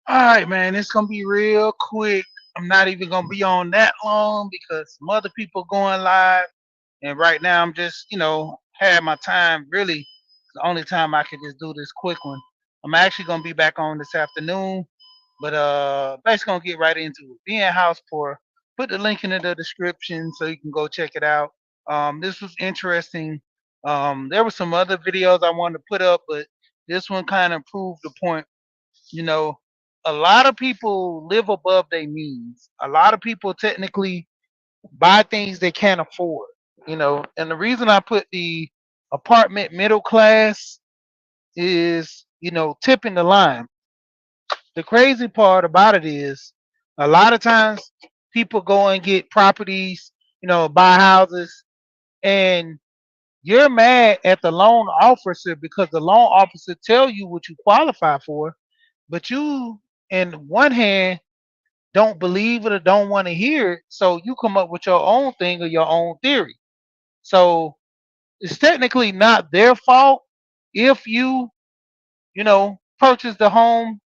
All right, man, it's gonna be real quick. I'm not even gonna be on that long because some other people going live, and right now I'm just, had my time. Really, it's the only time I can just do this quick one. I'm actually gonna be back on this afternoon, but basically gonna get right into it. Being house poor. Put the link in the description so you can go check it out. This was interesting. There were some other videos I wanted to put up, but this one kind of proved the point. You know, a lot of people live above their means. A lot of people technically buy things they can't afford. And the reason I put the apartment middle class is, tipping the line. The crazy part about it is a lot of times people go and get properties, buy houses, and you're mad at the loan officer because the loan officer tell you what you qualify for, but you, in one hand, don't believe it or don't want to hear it, so you come up with your own thing or your own theory. So it's technically not their fault if you purchase the home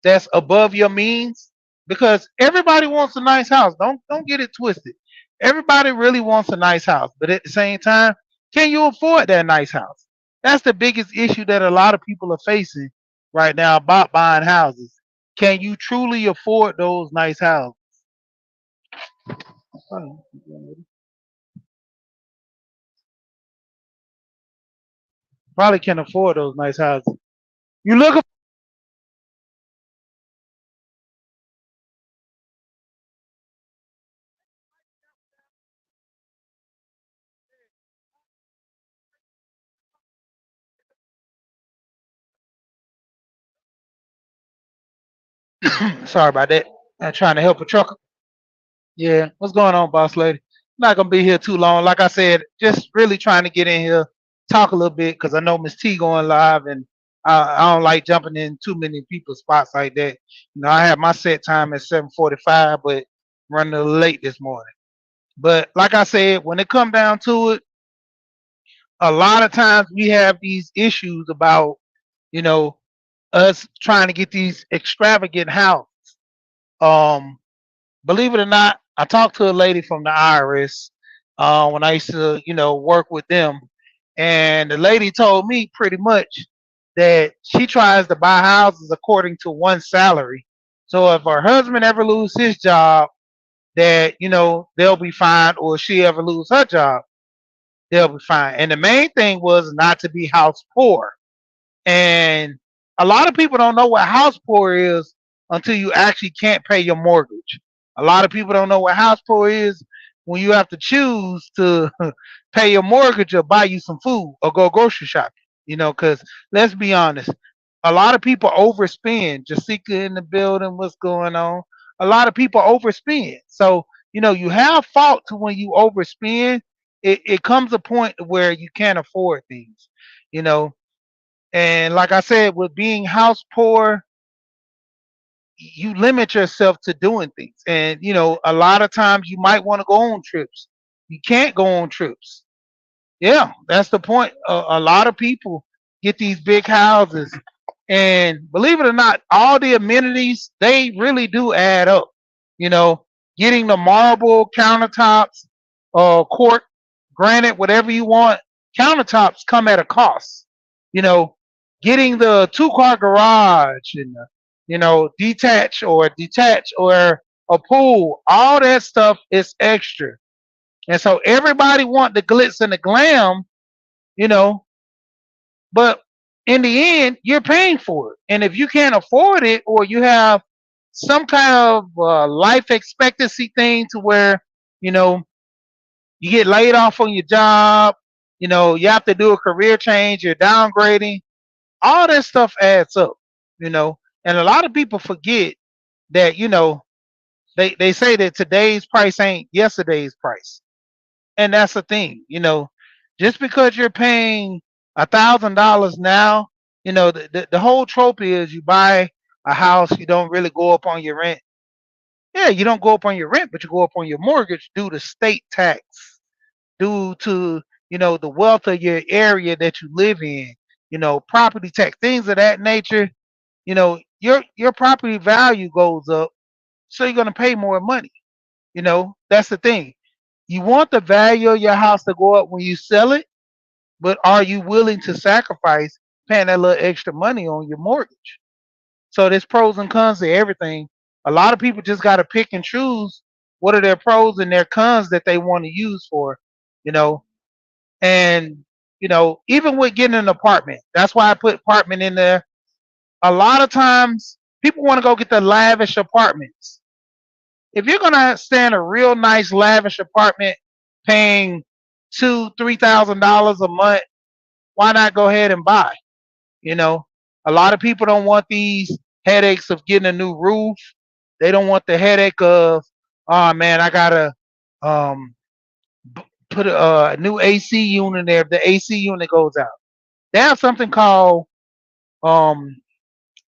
that's above your means, because everybody wants a nice house. Don't get it twisted. Everybody really wants a nice house, but at the same time, can you afford that nice house? That's the biggest issue that a lot of people are facing right now about buying houses. Can you truly afford those nice houses? Oh, probably can afford those nice houses. You look. Sorry about that. I'm trying to help a trucker. Yeah, what's going on, boss lady? Not gonna be here too long. Like I said, just really trying to get in here, talk a little bit because I know Miss T going live, and I don't like jumping in too many people's spots like that. I have my set time at 7:45, but running a little late this morning. But like I said, when it come down to it, a lot of times we have these issues about you know us trying to get these extravagant houses. Um, Believe it or not, I talked to a lady from the IRS when I used to, work with them, and the lady told me pretty much that she tries to buy houses according to one salary. So if her husband ever lose his job, that they'll be fine, or she ever lose her job, they'll be fine. And the main thing was not to be house poor. And a lot of people don't know what house poor is until you actually can't pay your mortgage. A lot of people don't know what house poor is when you have to choose to pay your mortgage or buy you some food or go grocery shopping. Because let's be honest, a lot of people overspend. Jessica in the building, what's going on? A lot of people overspend. So, you have fault to when you overspend. It comes a point where you can't afford things. You know, and like I said, with being house poor, you limit yourself to doing things. And, a lot of times you might want to go on trips. You can't go on trips. Yeah, that's the point. A lot of people get these big houses. And believe it or not, all the amenities, they really do add up. You know, Getting the marble countertops, court, granite, whatever you want, countertops come at a cost. You know, Getting the two-car garage and detach or a pool, all that stuff is extra. And so everybody want the glitz and the glam, you know, but in the end, you're paying for it. And if you can't afford it, or you have some kind of life expectancy thing to where, you know, you get laid off on your job, you have to do a career change, you're downgrading, all that stuff adds up, you know. And a lot of people forget that, they say that today's price ain't yesterday's price. And that's the thing, just because you're paying $1,000 now, the whole trope is you buy a house, you don't really go up on your rent. Yeah, you don't go up on your rent, but you go up on your mortgage due to state tax, due to the wealth of your area that you live in, property tax, things of that nature. your property value goes up, so you're gonna pay more money. That's the thing. You want the value of your house to go up when you sell it, but are you willing to sacrifice paying that little extra money on your mortgage? So there's pros and cons to everything. A lot of people just got to pick and choose what are their pros and their cons that they want to use for, you know. And even with getting an apartment, that's why I put apartment in there. A lot of times, people want to go get the lavish apartments. If you're gonna stay in a real nice lavish apartment, paying $2,000, $3,000 a month, why not go ahead and buy? You know, a lot of people don't want these headaches of getting a new roof. They don't want the headache of, oh man, I gotta um, put a new AC unit there if the AC unit goes out. They have something called um,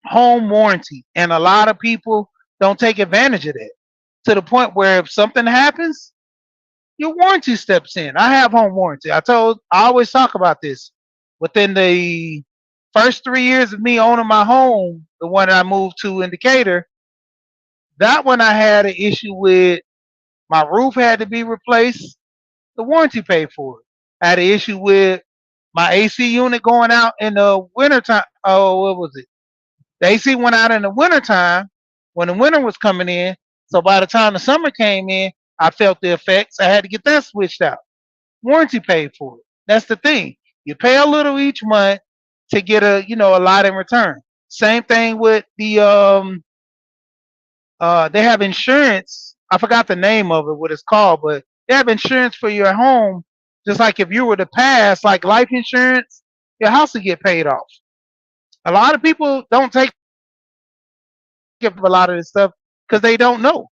home warranty, and a lot of people don't take advantage of that to the point where if something happens, your warranty steps in. I have home warranty. I always talk about this. Within the first 3 years of me owning my home, the one I moved to in Decatur, that one I had an issue with. My roof had to be replaced. The warranty paid for it. I had an issue with my AC unit going out in the wintertime. Oh, what was it? The AC went out in the wintertime when the winter was coming in. So by the time the summer came in, I felt the effects. I had to get that switched out. Warranty paid for it. That's the thing. You pay a little each month to get a lot in return. Same thing with they have insurance. I forgot the name of it, what it's called, but they have insurance for your home. Just like if you were to pass, like life insurance, your house will get paid off. A lot of people don't take a lot of this stuff because they don't know,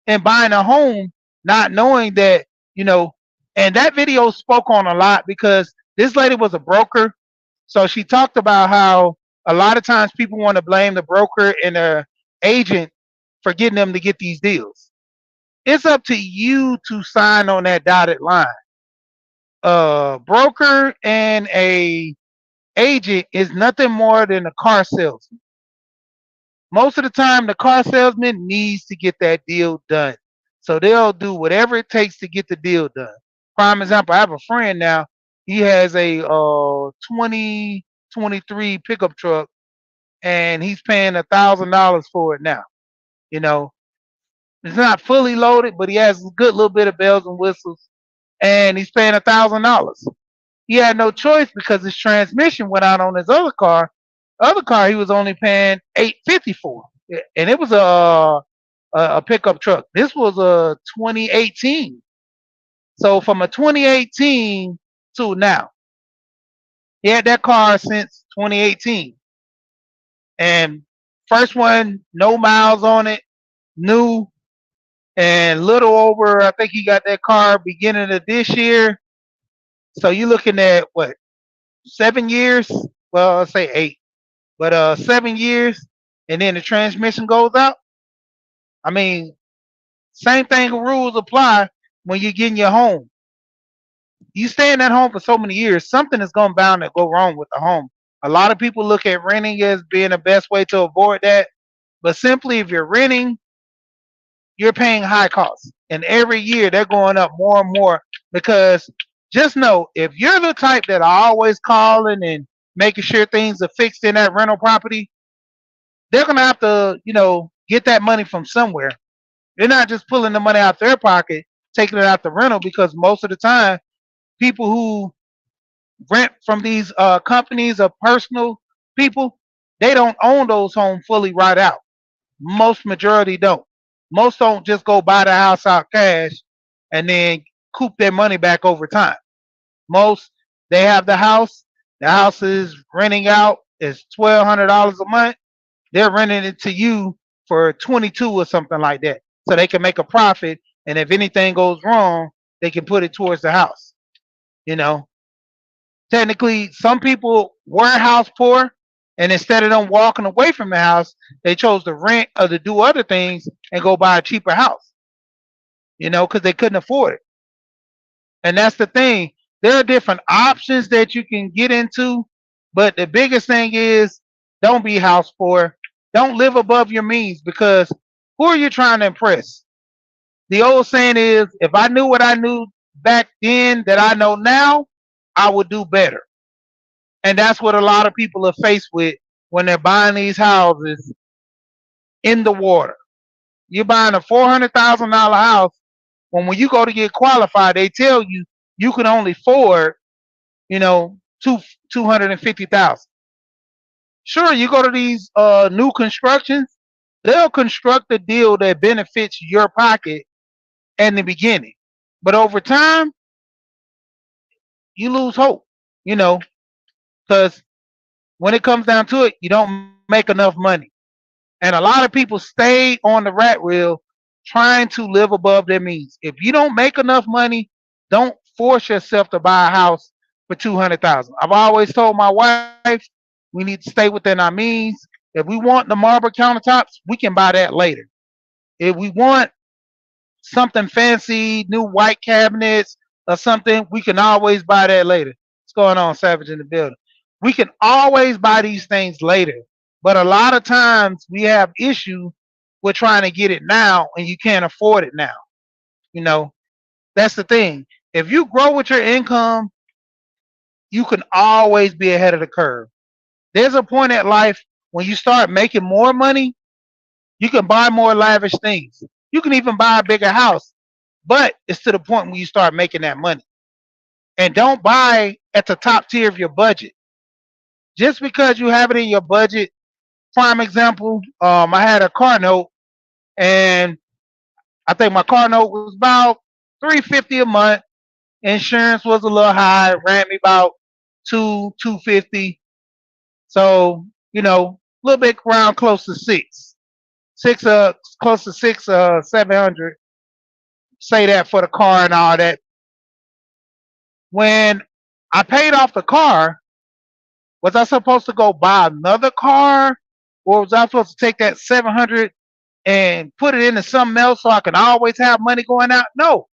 and buying a home, not knowing that, you know, and that video spoke on a lot because this lady was a broker. So she talked about how a lot of times people want to blame the broker and the agent for getting them to get these deals. It's up to you to sign on that dotted line. A broker and a agent is nothing more than a car salesman. Most of the time, the car salesman needs to get that deal done. So they'll do whatever it takes to get the deal done. Prime example, I have a friend now. He has a 2023 pickup truck, and he's paying $1,000 for it now. You know, it's not fully loaded, but he has a good little bit of bells and whistles, and he's paying $1,000. He had no choice because his transmission went out on his other car. The other car he was only paying $850 for, and it was a pickup truck. This was a 2018. So from a 2018 to now, he had that car since 2018, and first one, no miles on it, new, and little over. I think he got that car beginning of this year. So you're looking at what, 7 years? Well, I'll say 8, but 7 years, and then the transmission goes out. I mean, same thing rules apply when you're getting your home. You stay in that home for so many years, something is going bound to go wrong with the home. A lot of people look at renting as being the best way to avoid that, but simply if you're renting, you're paying high costs, and every year they're going up more and more. Because just know, if you're the type that are always calling and making sure things are fixed in that rental property, they're gonna have to, get that money from somewhere. They're not just pulling the money out their pocket, taking it out the rental, because most of the time, people who rent from these companies or personal people, they don't own those homes fully right out. Most majority don't. Most don't just go buy the house out cash and then coop their money back over time. Most, they have the house is renting out, is $1,200 a month. They're renting it to you for 22 or something like that, so they can make a profit. And if anything goes wrong, they can put it towards the house. You know, technically, some people were house poor, and instead of them walking away from the house, they chose to rent or to do other things and go buy a cheaper house. Because they couldn't afford it. And that's the thing. There are different options that you can get into, but the biggest thing is don't be house poor. Don't live above your means because who are you trying to impress? The old saying is, if I knew what I knew back then that I know now, I would do better. And that's what a lot of people are faced with when they're buying these houses in the water. You're buying a $400,000 house when you go to get qualified, they tell you you can only afford, you know, 250,000. Sure, you go to these new constructions, they'll construct a deal that benefits your pocket in the beginning, but over time, you lose hope. You know, because when it comes down to it, you don't make enough money. And a lot of people stay on the rat wheel trying to live above their means. If you don't make enough money, don't force yourself to buy a house for 200,000. I've always told my wife we need to stay within our means. If we want the marble countertops, we can buy that later. If we want something fancy, new white cabinets or something, we can always buy that later. What's going on, Savage in the building? We can always buy these things later. But a lot of times we have issue with trying to get it now and you can't afford it now. You know, that's the thing. If you grow with your income, you can always be ahead of the curve. There's a point at life when you start making more money, you can buy more lavish things. You can even buy a bigger house, but it's to the point when you start making that money. And don't buy at the top tier of your budget. Just because you have it in your budget, prime example, I had a car note and I think my car note was about 350 a month. Insurance was a little high, it ran me about 250. So, a little bit around close to six, close to 700. Say that for the car and all that. When I paid off the car, was I supposed to go buy another car, or was I supposed to take that 700 and put it into something else so I can always have money going out? No,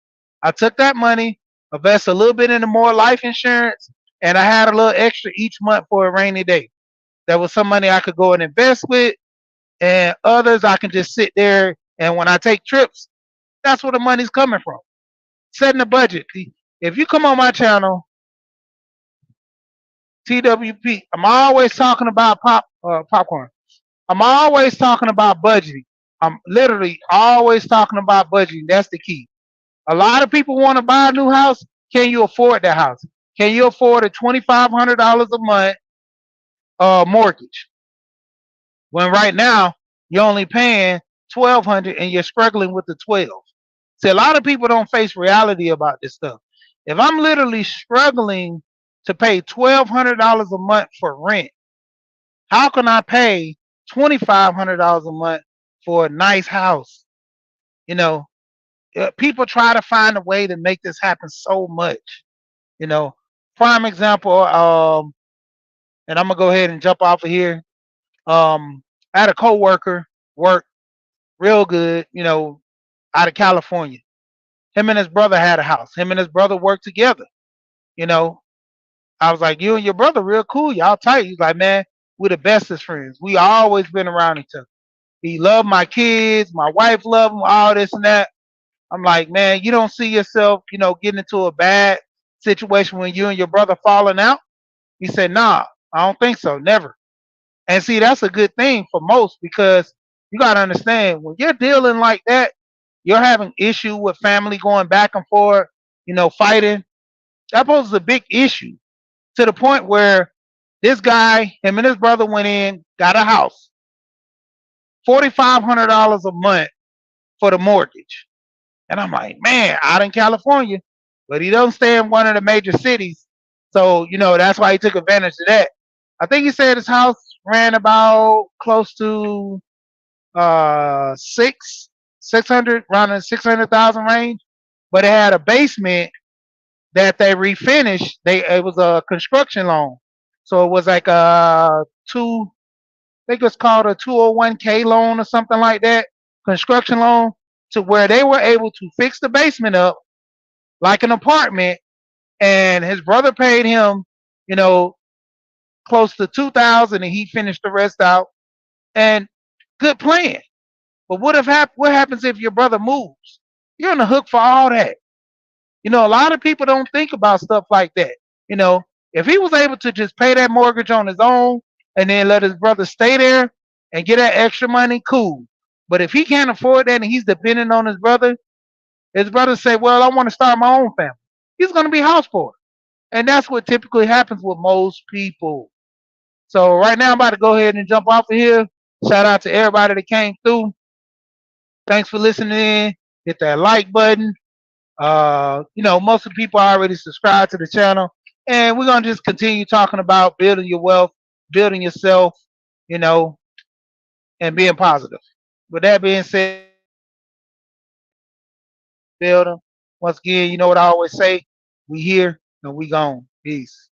I took that money, invest a little bit into more life insurance, and I had a little extra each month for a rainy day. There was some money I could go and invest with, and others I can just sit there. And when I take trips, that's where the money's coming from. Setting a budget. If you come on my channel, TWP, I'm always talking about popcorn. I'm always talking about budgeting. I'm literally always talking about budgeting. That's the key. A lot of people want to buy a new house. Can you afford that house? Can you afford a $2,500 a month mortgage? When right now you're only paying 1,200 and you're struggling with the 12. See, a lot of people don't face reality about this stuff. If I'm literally struggling to pay $1,200 a month for rent, how can I pay $2,500 a month for a nice house? You know, people try to find a way to make this happen so much. You know, prime example, and I'm gonna go ahead and jump off of here. I had a coworker work real good, out of California. Him and his brother had a house. Him and his brother worked together. You know, I was like, you and your brother real cool. Y'all tight. He's like, man, we're the bestest friends. We always been around each other. He loved my kids. My wife loved him, all this and that. I'm like, man, you don't see yourself, getting into a bad situation when you and your brother falling out? He said, nah, I don't think so. Never. And see, that's a good thing for most because you got to understand when you're dealing like that, you're having issue with family going back and forth, fighting. That poses a big issue to the point where this guy, him and his brother went in, got a house, $4,500 a month for the mortgage. And I'm like, man, out in California, but he don't stay in one of the major cities. So, that's why he took advantage of that. I think he said his house ran about close to 600, around the 600,000 range, but it had a basement that they refinished. It was a construction loan, so it was like a two. I think it's called a 201k loan or something like that, construction loan, to where they were able to fix the basement up like an apartment, and his brother paid him, you know, close to 2,000, and he finished the rest out. And Good plan. But what happens if your brother moves? You're on the hook for all that. A lot of people don't think about stuff like that. You know, if he was able to just pay that mortgage on his own and then let his brother stay there and get that extra money, cool. But if he can't afford that and he's dependent on his brother say, "Well, I want to start my own family." He's going to be house poor, and that's what typically happens with most people. So right now, I'm about to go ahead and jump off of here. Shout out to everybody that came through. Thanks for listening in. Hit that like button. Most of the people already subscribed to the channel, and we're gonna just continue talking about building your wealth, building yourself, you know, and being positive. With that being said, building. Once again, you know what I always say: we here and we gone. Peace.